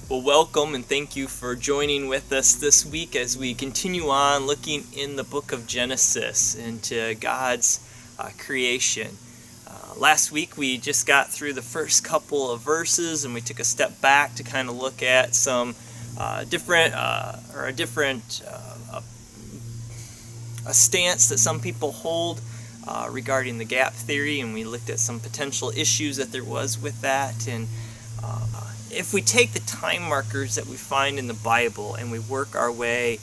Well, welcome and thank you for joining with us this week as we continue on looking in the book of Genesis into God's creation. Last week we just got through the first couple of verses and we took a step back to kind of look at some a stance that some people hold regarding the gap theory, and we looked at some potential issues that there was with that. And if we take the time markers that we find in the Bible and we work our way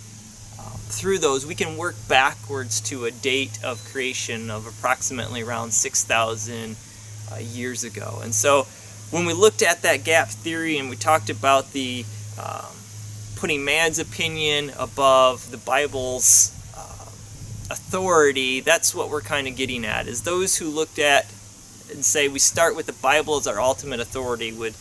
through those, we can work backwards to a date of creation of approximately around 6,000 years ago. And so when we looked at that gap theory and we talked about the putting man's opinion above the Bible's authority, that's what we're kind of getting at, is those who looked at and say we start with the Bible as our ultimate authority would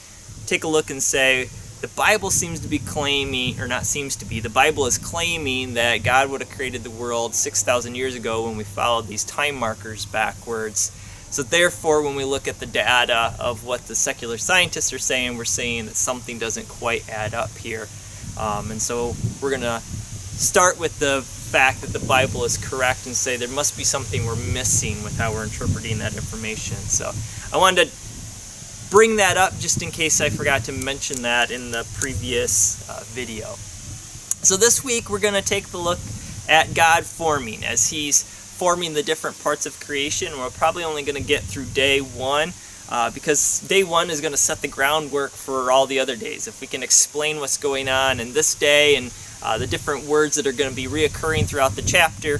take a look and say the Bible seems to be claiming, or not seems to be, the Bible is claiming that God would have created the world 6,000 years ago when we followed these time markers backwards. So therefore, when we look at the data of what the secular scientists are saying, we're saying that something doesn't quite add up here. And so we're going to start with the fact that the Bible is correct and say there must be something we're missing with how we're interpreting that information. So I wanted to bring that up just in case I forgot to mention that in the previous video. So this week we're going to take the look at God forming, as He's forming the different parts of creation. We're probably only going to get through day one because day one is going to set the groundwork for all the other days. If we can explain what's going on in this day and the different words that are going to be reoccurring throughout the chapter,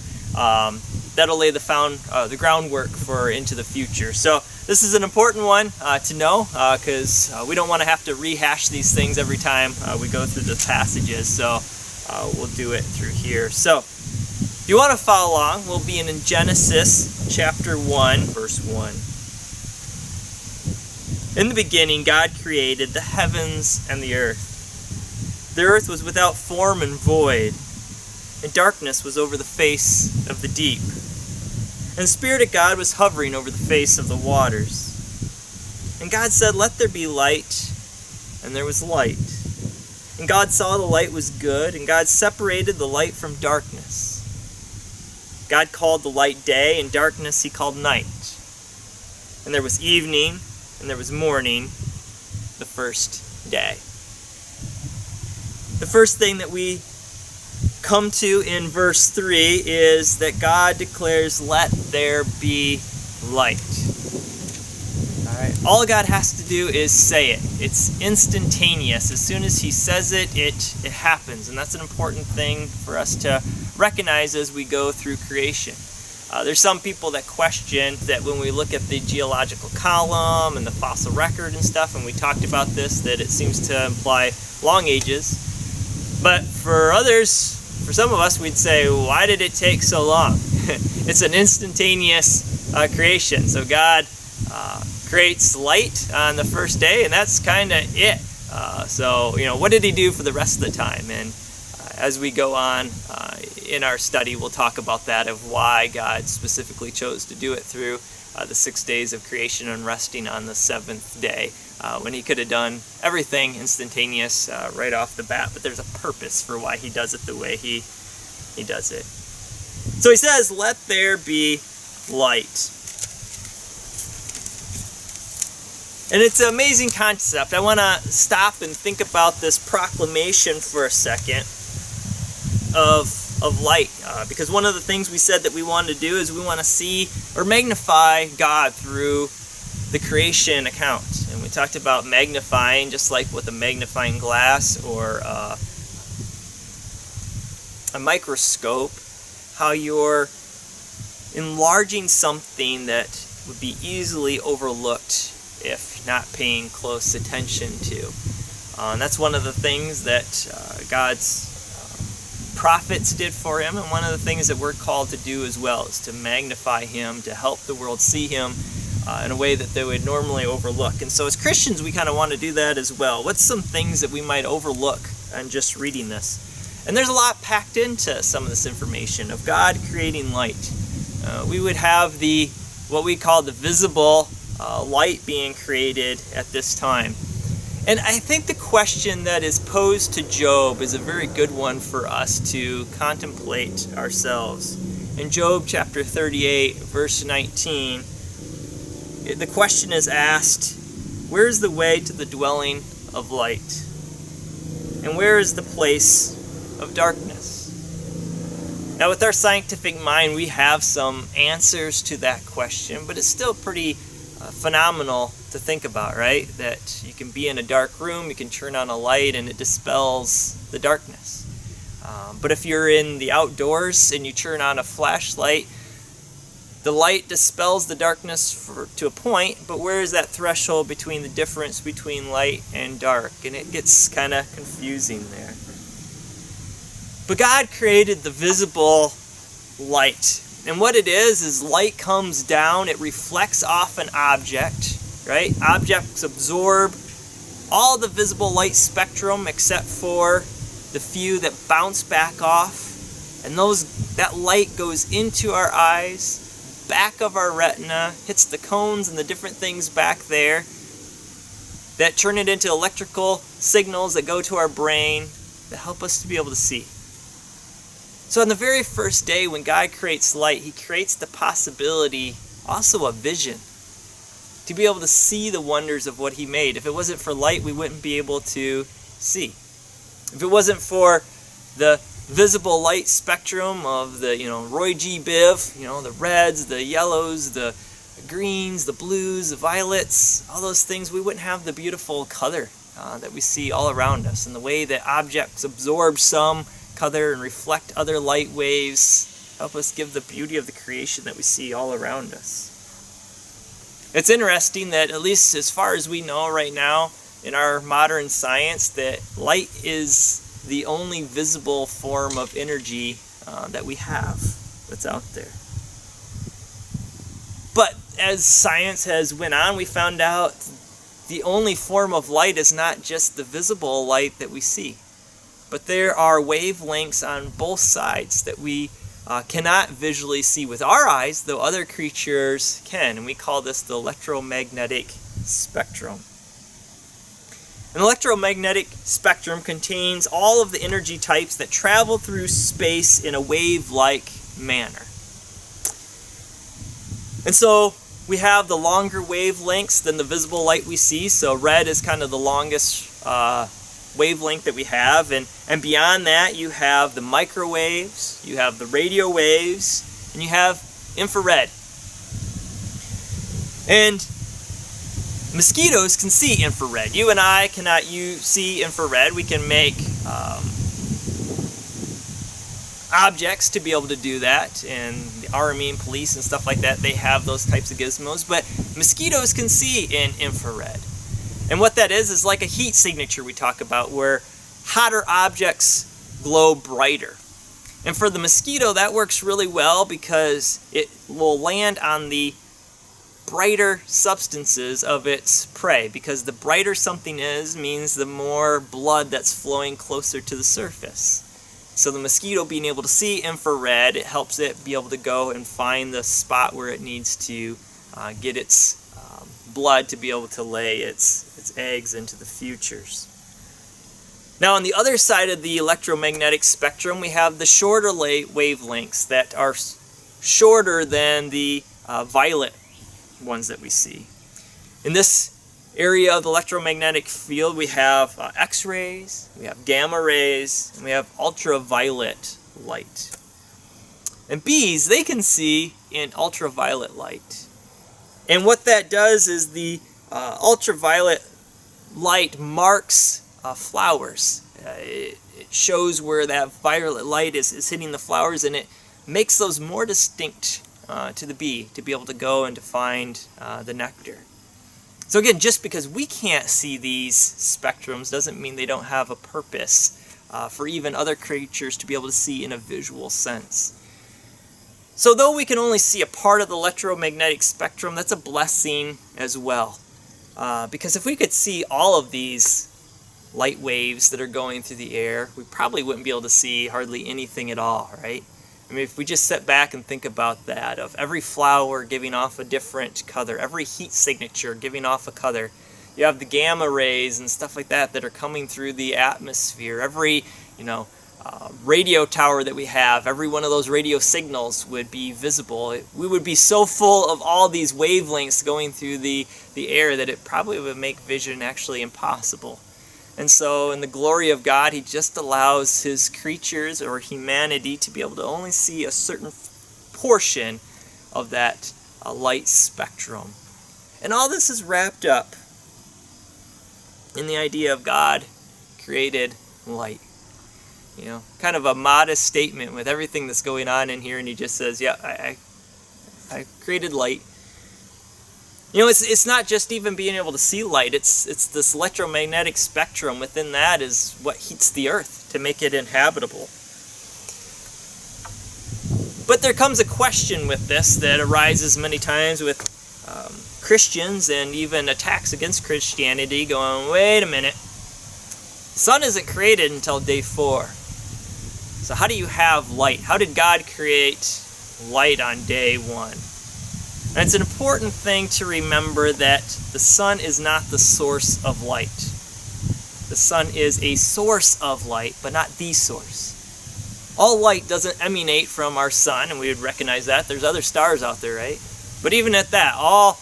that'll lay the groundwork for into the future. So this is an important one to know because we don't want to have to rehash these things every time we go through the passages. So we'll do it through here. So if you want to follow along, we'll be in Genesis chapter 1, verse 1. In the beginning, God created the heavens and the earth. The earth was without form and void, and darkness was over the face of the deep. And the Spirit of God was hovering over the face of the waters. And God said, "Let there be light," and there was light. And God saw the light was good, and God separated the light from darkness. God called the light day, and darkness He called night. And there was evening, and there was morning, the first day. The first thing that we come to in verse 3 is that God declares, "Let there be light." All right. All God has to do is say it. It's instantaneous. As soon as He says it, it happens. And that's an important thing for us to recognize as we go through creation. There's some people that question that when we look at the geological column and the fossil record and stuff, and we talked about this, that it seems to imply long ages. But for others, for some of us, we'd say, why did it take so long? It's an instantaneous creation. So God creates light on the first day, and that's kind of it. So, what did He do for the rest of the time? And as we go on in our study, we'll talk about that, of why God specifically chose to do it through the 6 days of creation and resting on the seventh day, when He could have done everything instantaneous right off the bat. But there's a purpose for why He does it the way He does it. So He says, "Let there be light." And it's an amazing concept. I want to stop and think about this proclamation for a second of light, because one of the things we said that we want to do is we want to see or magnify God through the creation account. And we talked about magnifying, just like with a magnifying glass or a microscope, how you're enlarging something that would be easily overlooked if not paying close attention to. And that's one of the things that God's prophets did for Him, and one of the things that we're called to do as well is to magnify Him, to help the world see Him in a way that they would normally overlook. And so as Christians, we kind of want to do that as well. What's some things that we might overlook on just reading this? And there's a lot packed into some of this information of God creating light. We would have what we call the visible light being created at this time. And I think the question that is posed to Job is a very good one for us to contemplate ourselves. In Job chapter 38, verse 19, the question is asked, where is the way to the dwelling of light? And where is the place of darkness? Now, with our scientific mind, we have some answers to that question, but it's still pretty phenomenal to think about, right? That you can be in a dark room, you can turn on a light, and it dispels the darkness. But if you're in the outdoors and you turn on a flashlight, the light dispels the darkness to a point, but where is that threshold between the difference between light and dark? And it gets kind of confusing there. But God created the visible light. And what it is light comes down, it reflects off an object, right? Objects absorb all the visible light spectrum except for the few that bounce back off. And that light goes into our eyes, back of our retina, hits the cones and the different things back there that turn it into electrical signals that go to our brain that help us to be able to see. So on the very first day when God creates light, he creates the possibility, also a vision, to be able to see the wonders of what he made. If it wasn't for light, we wouldn't be able to see. If it wasn't for the visible light spectrum of the, Roy G. Biv, the reds, the yellows, the greens, the blues, the violets, all those things, we wouldn't have the beautiful color that we see all around us, and the way that objects absorb some color and reflect other light waves help us give the beauty of the creation that we see all around us. It's interesting that, at least as far as we know right now in our modern science, that light is the only visible form of energy that we have that's out there. But as science has went on, we found out the only form of light is not just the visible light that we see, but there are wavelengths on both sides that we cannot visually see with our eyes, though other creatures can, and we call this the electromagnetic spectrum. An electromagnetic spectrum contains all of the energy types that travel through space in a wave-like manner. And so we have the longer wavelengths than the visible light we see. So red is kind of the longest wavelength that we have. And beyond that, you have the microwaves, you have the radio waves, and you have infrared. And mosquitoes can see infrared. You and I cannot see infrared. We can make objects to be able to do that, and the army and police and stuff like that, they have those types of gizmos, but mosquitoes can see in infrared. And what that is like a heat signature we talk about, where hotter objects glow brighter. And for the mosquito, that works really well because it will land on the brighter substances of its prey, because the brighter something is means the more blood that's flowing closer to the surface. So the mosquito being able to see infrared, it helps it be able to go and find the spot where it needs to get its blood to be able to lay its eggs into the futures. Now on the other side of the electromagnetic spectrum, we have the shorter wavelengths that are shorter than the violet ones that we see. In this area of the electromagnetic field, we have X-rays, we have gamma rays, and we have ultraviolet light. And bees, they can see in ultraviolet light. And what that does is the ultraviolet light marks flowers. It shows where that violet light is hitting the flowers, and it makes those more distinct to the bee to be able to go and to find the nectar. So again, just because we can't see these spectrums doesn't mean they don't have a purpose for even other creatures to be able to see in a visual sense. So though we can only see a part of the electromagnetic spectrum, that's a blessing as well. Because if we could see all of these light waves that are going through the air, we probably wouldn't be able to see hardly anything at all, right? I mean, if we just sit back and think about that, of every flower giving off a different color, every heat signature giving off a color, You have the gamma rays and stuff like that that are coming through the atmosphere. Every, radio tower that we have, every one of those radio signals would be visible. We would be so full of all these wavelengths going through the air that it probably would make vision actually impossible. And so in the glory of God, he just allows his creatures or humanity to be able to only see a certain portion of that light spectrum. And all this is wrapped up in the idea of God created light. Kind of a modest statement with everything that's going on in here, and he just says, yeah, I created light. It's not just even being able to see light, it's this electromagnetic spectrum within that is what heats the earth to make it inhabitable. But there comes a question with this that arises many times with Christians and even attacks against Christianity going, wait a minute, the sun isn't created until day 4. So how do you have light? How did God create light on day 1? And it's an important thing to remember that the sun is not the source of light. The sun is a source of light, but not the source. All light doesn't emanate from our sun, and we would recognize that. There's other stars out there, right? But even at that, all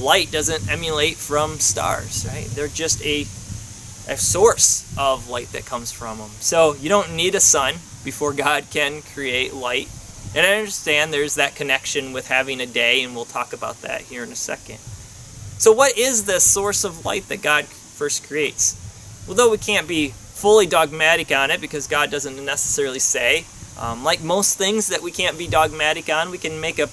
light doesn't emanate from stars, right? They're just a source of light that comes from them. So you don't need a sun before God can create light. And I understand there's that connection with having a day, and we'll talk about that here in a second. So what is the source of light that God first creates? Well, though we can't be fully dogmatic on it because God doesn't necessarily say, like most things that we can't be dogmatic on, we can make a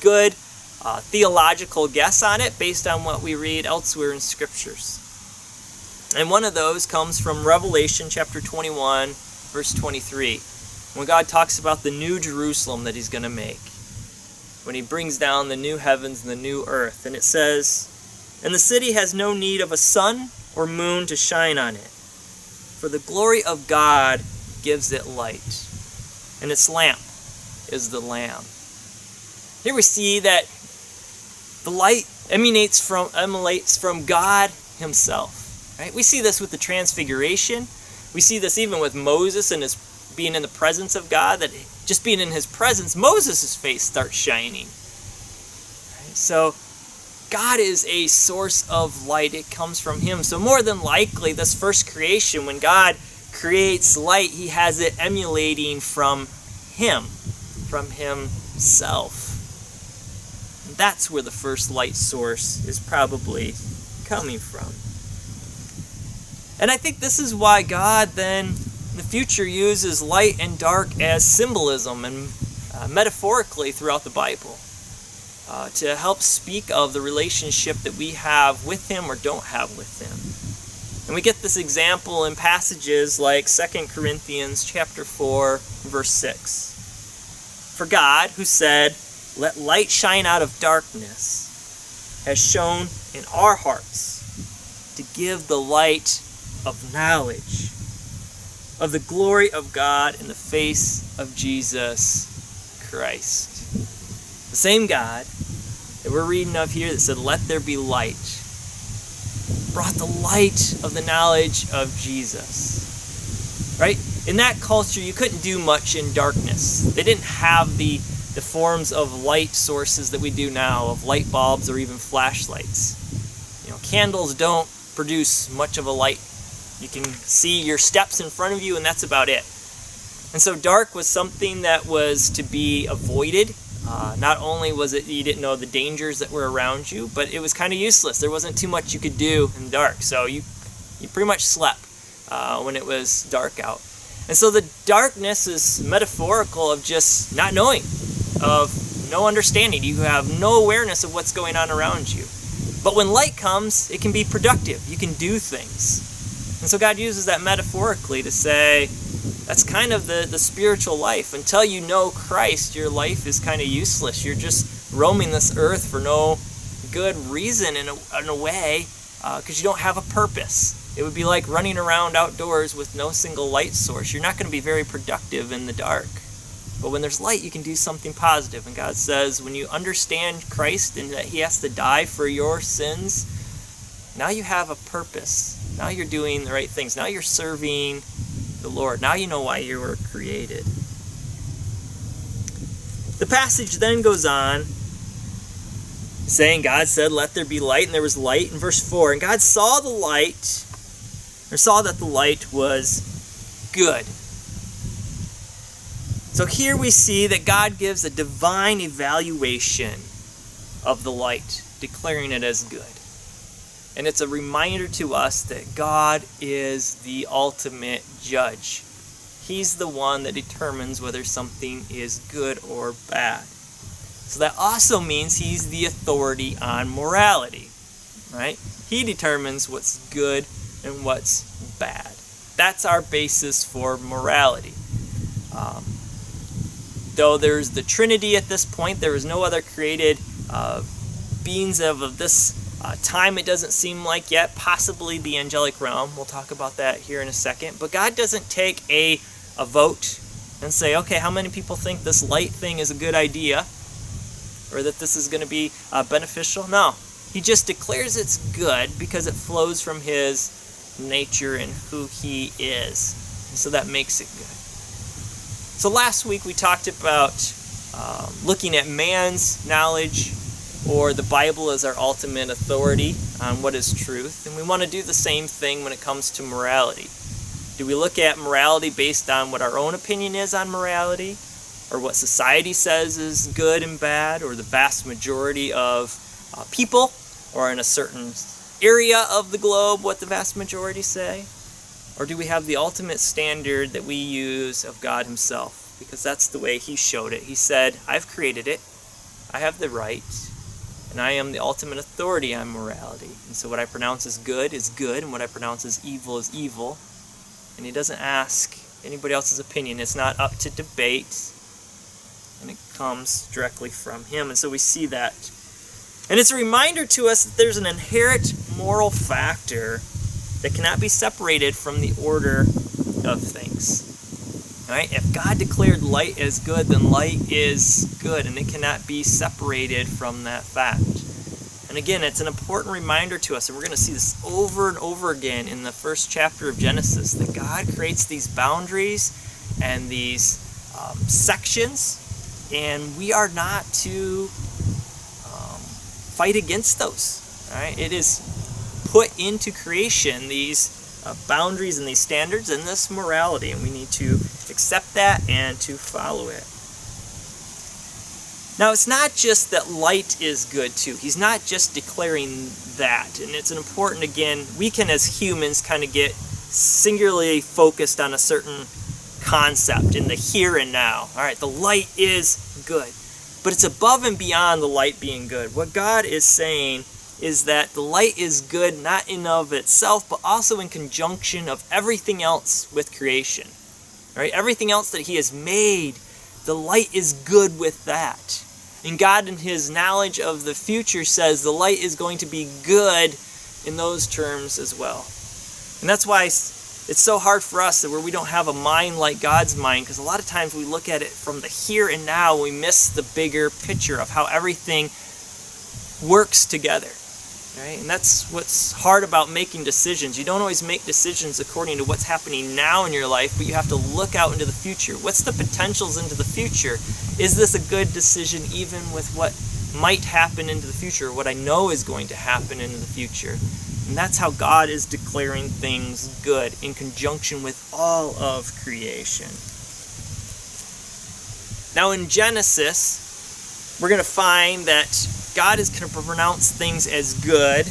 good theological guess on it based on what we read elsewhere in scriptures. And one of those comes from Revelation chapter 21, verse 23, when God talks about the new Jerusalem that he's going to make, when he brings down the new heavens and the new earth. And it says, "And the city has no need of a sun or moon to shine on it, for the glory of God gives it light, and its lamp is the Lamb." Here we see that the light emanates from God himself. Right? We see this with the Transfiguration. We see this even with Moses and his being in the presence of God, that just being in his presence, Moses' face starts shining. Right? So God is a source of light. It comes from him. So more than likely, this first creation, when God creates light, he has it emanating from him, from himself. And that's where the first light source is probably coming from. And I think this is why God then in the future uses light and dark as symbolism and metaphorically throughout the Bible to help speak of the relationship that we have with him or don't have with him. And we get this example in passages like 2 Corinthians chapter 4, verse 6. "For God, who said, 'Let light shine out of darkness,' has shone in our hearts to give the light of knowledge of the glory of God in the face of Jesus Christ." The same God that we're reading of here that said, "Let there be light," brought the light of the knowledge of Jesus. Right? In that culture, you couldn't do much in darkness. They didn't have the forms of light sources that we do now, of light bulbs or even flashlights. Candles don't produce much of a light. You can see your steps in front of you, and that's about it. And so dark was something that was to be avoided. Not only was it you didn't know the dangers that were around you, but it was kind of useless. There wasn't too much you could do in the dark. So you pretty much slept when it was dark out. And so the darkness is metaphorical of just not knowing, of no understanding. You have no awareness of what's going on around you. But when light comes, it can be productive. You can do things. And so God uses that metaphorically to say, that's kind of the spiritual life. Until you know Christ, your life is kind of useless. You're just roaming this earth for no good reason in a way, because you don't have a purpose. It would be like running around outdoors with no single light source. You're not going to be very productive in the dark. But when there's light, you can do something positive. And God says, when you understand Christ and that he has to die for your sins, Now you have a purpose. Now you're doing the right things. Now you're serving the Lord. Now you know why you were created. The passage then goes on saying, God said, let there be light, and there was light. In verse 4, and God saw that the light was good. So here we see that God gives a divine evaluation of the light, declaring it as good. And it's a reminder to us that God is the ultimate judge. He's the one that determines whether something is good or bad. So that also means he's the authority on morality, right? He determines what's good and what's bad. That's our basis for morality. Though there's the Trinity at this point, there is no other created beings of this time, it doesn't seem like yet, possibly the angelic realm. We'll talk about that here in a second. But God doesn't take a vote and say, okay, how many people think this light thing is a good idea, or that this is going to be beneficial? No. He just declares it's good because it flows from his nature and who he is. And so that makes it good. So last week we talked about looking at man's knowledge, or the Bible as our ultimate authority on what is truth. And we want to do the same thing when it comes to morality. Do we look at morality based on what our own opinion is on morality, or what society says is good and bad, or the vast majority of people, or in a certain area of the globe what the vast majority say? Or do we have the ultimate standard that we use of God himself? Because that's the way he showed it. He said, I've created it, I have the right, and I am the ultimate authority on morality. And so what I pronounce as good is good, and what I pronounce as evil is evil. And he doesn't ask anybody else's opinion. It's not up to debate, and it comes directly from him. And so we see that. And it's a reminder to us that there's an inherent moral factor that cannot be separated from the order of things. All right? If God declared light as good, then light is good, and it cannot be separated from that fact. And again, it's an important reminder to us, and we're going to see this over and over again in the first chapter of Genesis, that God creates these boundaries and these sections, and we are not to fight against those. All right? It is put into creation, these boundaries and these standards and this morality, and we need to accept that and to follow it. Now, it's not just that light is good too. He's not just declaring that. And it's important, again, we can as humans kind of get singularly focused on a certain concept in the here and now. All right, the light is good. But it's above and beyond the light being good. What God is saying is that the light is good not in of itself, but also in conjunction of everything else with creation. Right? Everything else that he has made, the light is good with that. And God, in his knowledge of the future, says the light is going to be good in those terms as well. And that's why it's so hard for us that where we don't have a mind like God's mind, because a lot of times we look at it from the here and now, we miss the bigger picture of how everything works together. Right? And that's what's hard about making decisions. You don't always make decisions according to what's happening now in your life, but you have to look out into the future. What's the potentials into the future? Is this a good decision even with what might happen into the future, what I know is going to happen into the future? And that's how God is declaring things good in conjunction with all of creation. Now in Genesis, we're going to find that God is going to pronounce things as good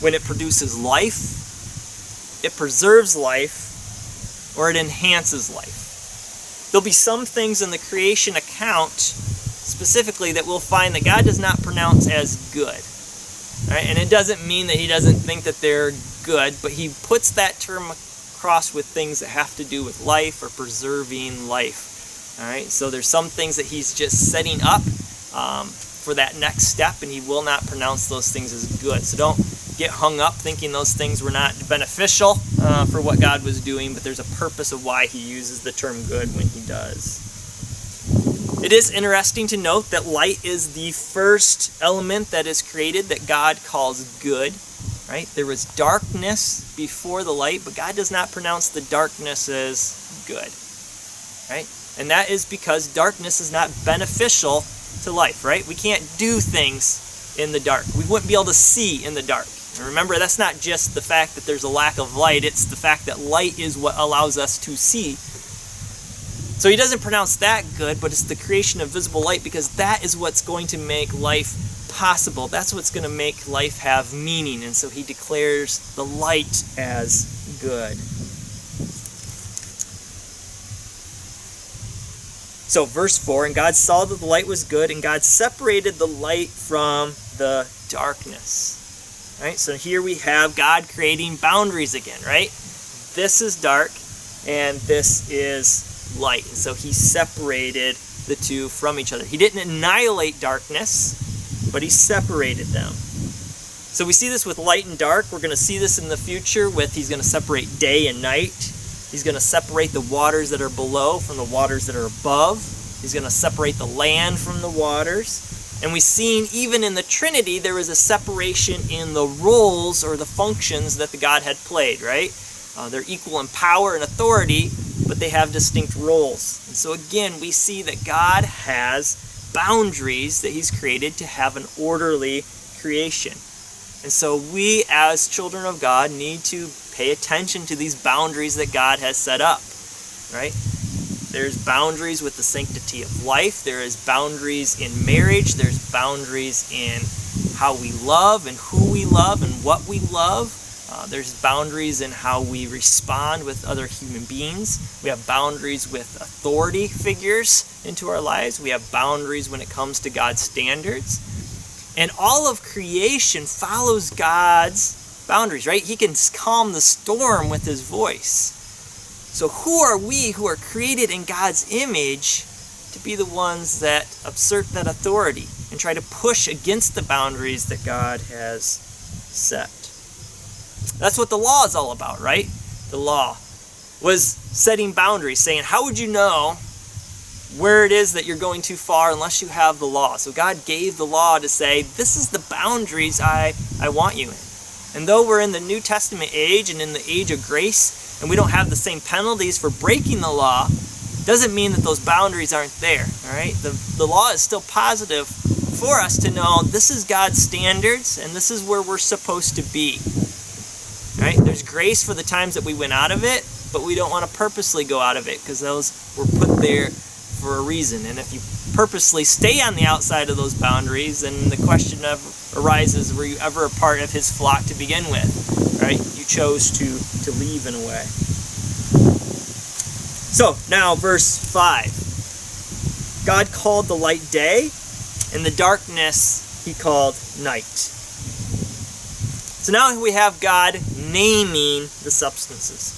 when it produces life, it preserves life, or it enhances life. There'll be some things in the creation account specifically that we'll find that God does not pronounce as good. Right? And it doesn't mean that he doesn't think that they're good, but he puts that term across with things that have to do with life or preserving life. All right? So there's some things that he's just setting up for that next step, and he will not pronounce those things as good. So don't get hung up thinking those things were not beneficial for what God was doing, but there's a purpose of why he uses the term good when he does. It is interesting to note that light is the first element that is created that God calls good. right? There was darkness before the light, but God does not pronounce the darkness as good, right? And that is because darkness is not beneficial to life, right? We can't do things in the dark. We wouldn't be able to see in the dark. And remember, that's not just the fact that there's a lack of light, it's the fact that light is what allows us to see. So he doesn't pronounce that good, but it's the creation of visible light, because that is what's going to make life possible. That's what's going to make life have meaning. And so he declares the light as good. So verse 4, and God saw that the light was good, and God separated the light from the darkness. Right? So here we have God creating boundaries again, right? This is dark, and this is light. And so he separated the two from each other. He didn't annihilate darkness, but he separated them. So we see this with light and dark. We're going to see this in the future with he's going to separate day and night. He's going to separate the waters that are below from the waters that are above. He's going to separate the land from the waters. And we've seen even in the Trinity, there is a separation in the roles or the functions that the God had played, right? They're equal in power and authority, but they have distinct roles. And so again, we see that God has boundaries that he's created to have an orderly creation. And so we as children of God need to pay attention to these boundaries that God has set up, right? There's boundaries with the sanctity of life. There is boundaries in marriage. There's boundaries in how we love and who we love and what we love. There's boundaries in how we respond with other human beings. We have boundaries with authority figures into our lives. We have boundaries when it comes to God's standards. And all of creation follows God's boundaries, right? He can calm the storm with his voice. So who are we who are created in God's image to be the ones that assert that authority and try to push against the boundaries that God has set? That's what the law is all about, right? The law was setting boundaries, saying, how would you know where it is that you're going too far unless you have the law? So God gave the law to say, this is the boundaries I want you in. And though we're in the New Testament age and in the age of grace, and we don't have the same penalties for breaking the law, doesn't mean that those boundaries aren't there, all right? The law is still positive for us to know this is God's standards and this is where we're supposed to be, right? There's grace for the times that we went out of it, but we don't want to purposely go out of it because those were put there for a reason. And if you purposely stay on the outside of those boundaries, then the question arises, were you ever a part of his flock to begin with, right? You chose to leave in a way. So now verse 5. God called the light day, and the darkness he called night. So now we have God naming the substances.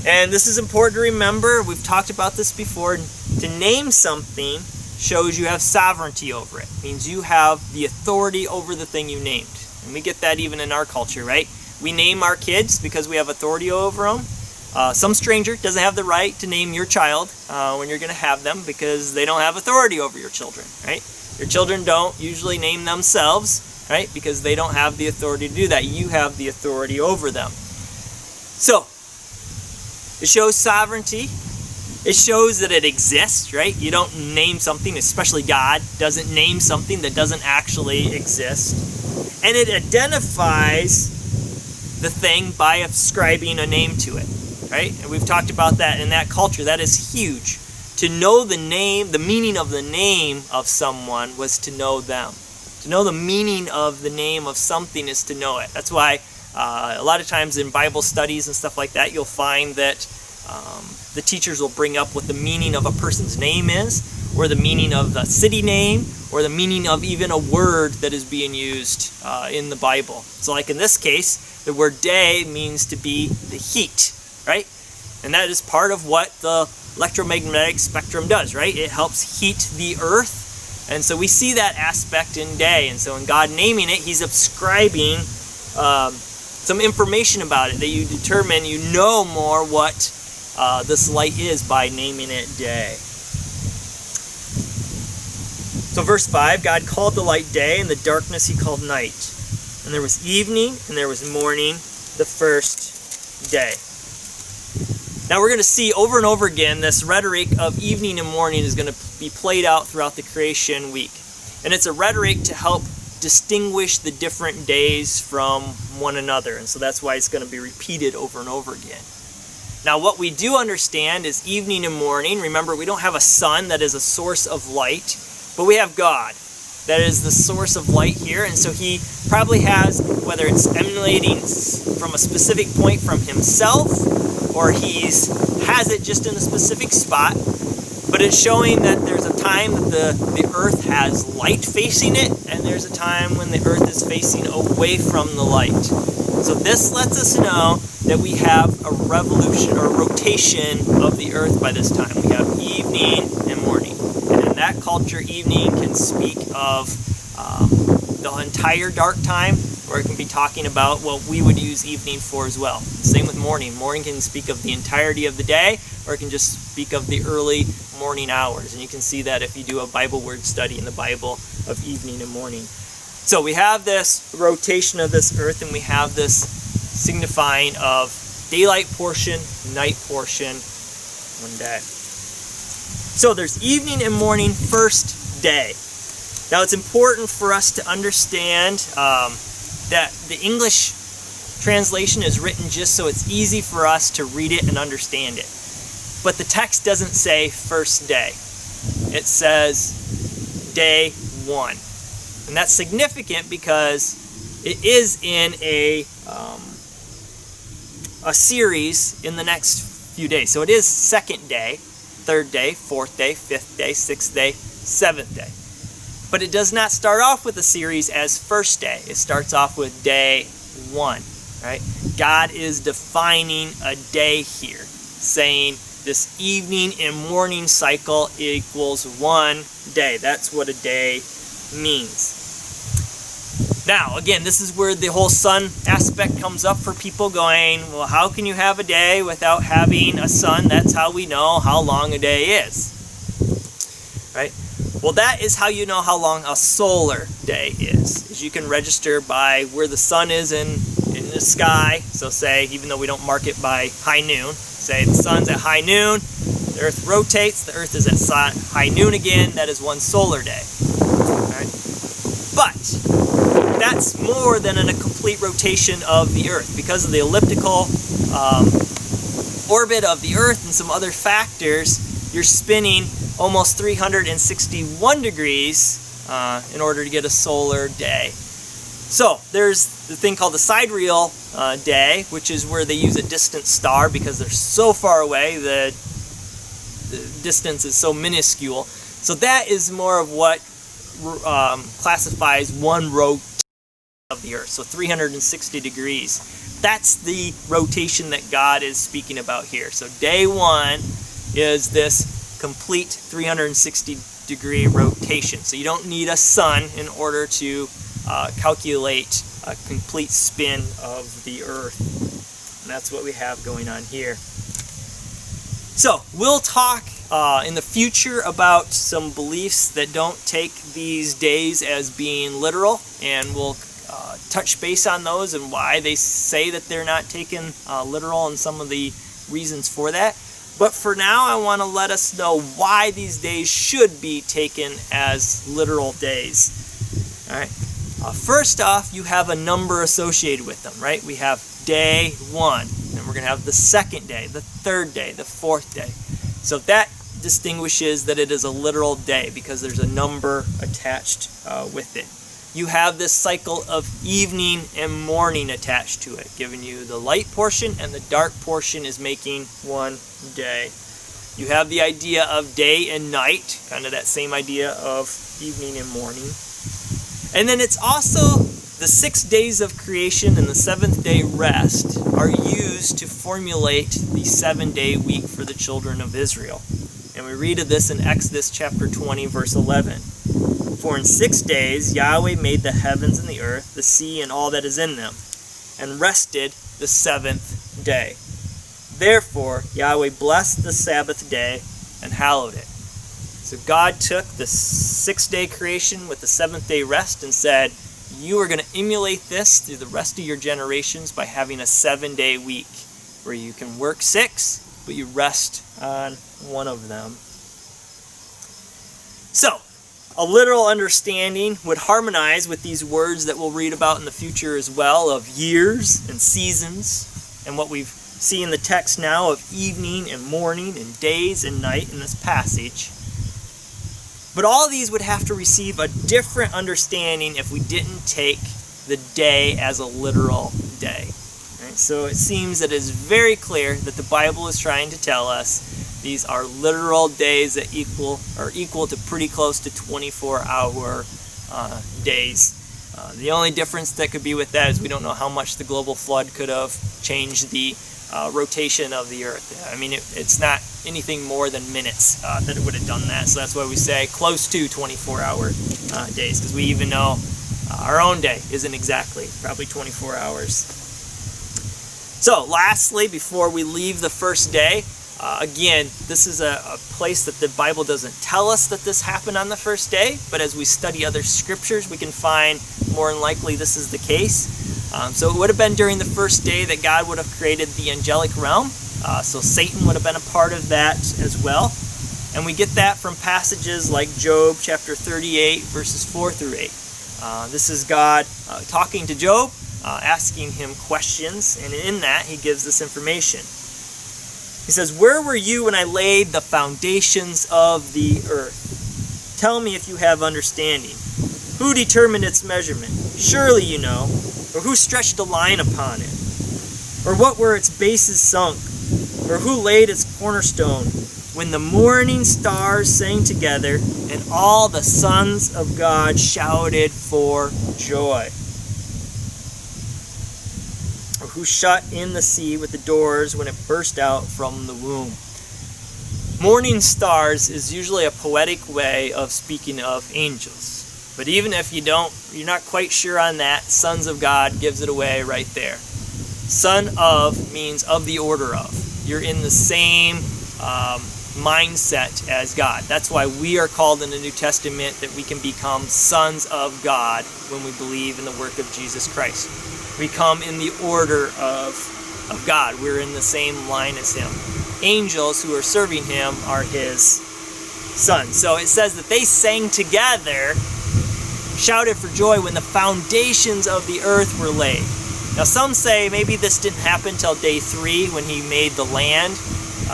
And this is important to remember. We've talked about this before. To name something shows you have sovereignty over it. It means you have the authority over the thing you named. And we get that even in our culture, right? We name our kids because we have authority over them. Some stranger doesn't have the right to name your child when you're going to have them because they don't have authority over your children, right? Your children don't usually name themselves, right? Because they don't have the authority to do that. You have the authority over them. So, it shows sovereignty. It shows that it exists, right? You don't name something, especially God doesn't name something that doesn't actually exist. And it identifies the thing by ascribing a name to it, right? And we've talked about that in that culture. That is huge. To know the name, the meaning of the name of someone was to know them. To know the meaning of the name of something is to know it. That's why a lot of times in Bible studies and stuff like that, you'll find that the teachers will bring up what the meaning of a person's name is, or the meaning of the city name, or the meaning of even a word that is being used in the Bible. So like in this case, the word day means to be the heat, right? And that is part of what the electromagnetic spectrum does, right? It helps heat the earth. And so we see that aspect in day. And so in God naming it, he's ascribing some information about it that you determine, you know more what this light is by naming it day. So verse 5, God called the light day, and the darkness he called night. And And there was evening, and there was morning, the first day. Now we're going to see over and over again this rhetoric of evening and morning is going to be played out throughout the creation week. And it's a rhetoric to help distinguish the different days from one another. And so that's why it's going to be repeated over and over again. Now what we do understand is evening and morning. Remember, we don't have a sun that is a source of light, but we have God that is the source of light here. And so he probably has, whether it's emanating from a specific point from himself, or has it just in a specific spot, but it's showing that there's a time that the earth has light facing it, and there's a time when the earth is facing away from the light. So this lets us know that we have a revolution or rotation of the earth by this time. We have evening and morning. And in that culture, evening can speak of the entire dark time, or it can be talking about what we would use evening for as well. Same with morning. Morning can speak of the entirety of the day, or it can just speak of the early morning hours. And you can see that if you do a Bible word study in the Bible of evening and morning. So we have this rotation of this earth, and we have this signifying of daylight portion, night portion, one day. So there's evening and morning, first day. Now it's important for us to understand that the English translation is written just so it's easy for us to read it and understand it. But the text doesn't say first day. It says day one. And that's significant because it is in a series in the next few days. So it is second day, third day, fourth day, fifth day, sixth day, seventh day. But it does not start off with a series as first day. It starts off with day one, right? God is defining a day here, saying this evening and morning cycle equals one day. That's what a day means. Now, again, this is where the whole sun aspect comes up for people going, well, how can you have a day without having a sun? That's how we know how long a day is, right? Well, that is how you know how long a solar day is you can register by where the sun is in the sky. So say, even though we don't mark it by high noon, say the sun's at high noon, the earth rotates, the earth is at high noon again, that is one solar day. Right? But that's more than a complete rotation of the earth. Because of the elliptical orbit of the earth and some other factors, you're spinning almost 361 degrees in order to get a solar day. So there's the thing called the sidereal day, which is where they use a distant star because they're so far away, the distance is so minuscule. So that is more of what classifies one rotation of the earth, so 360 degrees. That's the rotation that God is speaking about here. So day one is this complete 360 degree rotation. So you don't need a sun in order to calculate a complete spin of the earth. And that's what we have going on here. So we'll talk in the future about some beliefs that don't take these days as being literal, and we'll touch base on those and why they say that they're not taken literal and some of the reasons for that. But for now, I want to let us know why these days should be taken as literal days. All right. First off, you have a number associated with them, right? We have day one, and we're going to have the second day, the third day, the fourth day. So that distinguishes that it is a literal day because there's a number attached with it. You have this cycle of evening and morning attached to it, giving you the light portion, and the dark portion is making one day. You have the idea of day and night, kind of that same idea of evening and morning. And then it's also the 6 days of creation and the 7th day rest are used to formulate the 7-day week for the children of Israel. And we read of this in Exodus chapter 20, verse 11. For in 6 days Yahweh made the heavens and the earth, the sea and all that is in them, and rested the 7th day. Therefore Yahweh blessed the Sabbath day and hallowed it. So God took the 6-day creation with the 7th day rest and said, you are going to emulate this through the rest of your generations by having a 7-day week where you can work 6, but you rest on one of them. So, a literal understanding would harmonize with these words that we'll read about in the future as well, of years and seasons, and what we've seen in the text now of evening and morning and days and night in this passage. But all these would have to receive a different understanding if we didn't take the day as a literal day. Right? So it seems that it is very clear that the Bible is trying to tell us these are literal days that are equal to pretty close to 24-hour days. The only difference that could be with that is we don't know how much the global flood could have changed the rotation of the earth. I mean, it's not anything more than minutes that it would have done that. So that's why we say close to 24-hour days, because we even know our own day isn't exactly probably 24 hours. So lastly, before we leave the first day, again, this is a place that the Bible doesn't tell us that this happened on the first day, but as we study other scriptures, we can find more than likely this is the case. So it would have been during the first day that God would have created the angelic realm. So Satan would have been a part of that as well. And we get that from passages like Job chapter 38, verses 4 through 8. This is God talking to Job, asking him questions, and in that he gives this information. He says, "Where were you when I laid the foundations of the earth? Tell me if you have understanding. Who determined its measurement? Surely you know. Or who stretched a line upon it? Or what were its bases sunk? Or who laid its cornerstone? When the morning stars sang together, and all the sons of God shouted for joy. Or who shut in the sea with the doors when it burst out from the womb?" Morning stars is usually a poetic way of speaking of angels. But even if you're not quite sure on that, sons of God gives it away right there. Son of means of the order of. You're in the same mindset as God. That's why we are called in the New Testament that we can become sons of God when we believe in the work of Jesus Christ. We come in the order of God. We're in the same line as Him. Angels who are serving Him are His sons. So it says that they sang together, shouted for joy when the foundations of the earth were laid. Now some say maybe this didn't happen till day 3 when He made the land.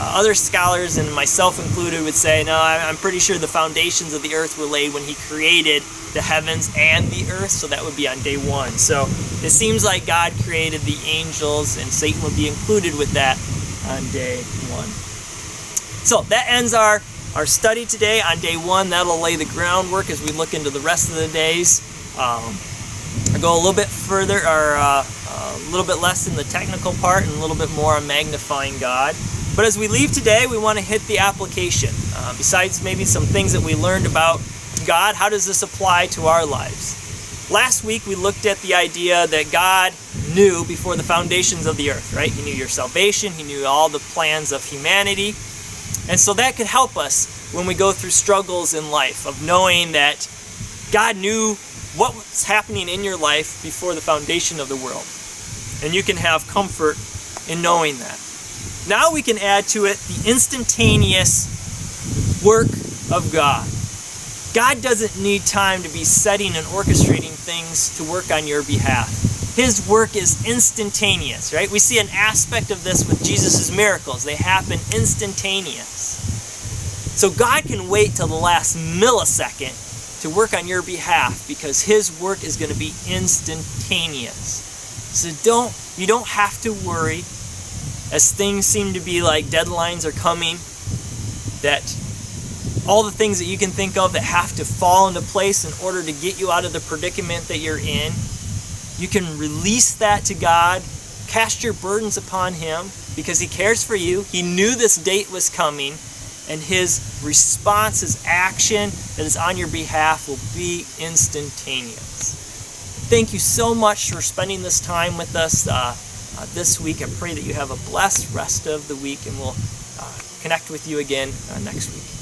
Other scholars, and myself included, would say, no, I'm pretty sure the foundations of the earth were laid when He created the heavens and the earth, so that would be on day 1. So it seems like God created the angels, and Satan would be included with that on day 1. So that ends our study today on day 1. That'll lay the groundwork as we look into the rest of the days. I'll go a little bit further, or a little bit less in the technical part and a little bit more on magnifying God. But as we leave today, we want to hit the application. Besides maybe some things that we learned about God, how does this apply to our lives? Last week we looked at the idea that God knew before the foundations of the earth, right? He knew your salvation. He knew all the plans of humanity. And so that could help us when we go through struggles in life, of knowing that God knew what was happening in your life before the foundation of the world. And you can have comfort in knowing that. Now we can add to it the instantaneous work of God. God doesn't need time to be setting and orchestrating things to work on your behalf. His work is instantaneous, right? We see an aspect of this with Jesus' miracles. They happen instantaneous. So God can wait till the last millisecond to work on your behalf because His work is going to be instantaneous. So you don't have to worry as things seem to be like deadlines are coming, that all the things that you can think of that have to fall into place in order to get you out of the predicament that you're in. You can release that to God, cast your burdens upon Him because He cares for you. He knew this date was coming, and His response, His action that is on your behalf will be instantaneous. Thank you so much for spending this time with us this week. I pray that you have a blessed rest of the week, and we'll connect with you again next week.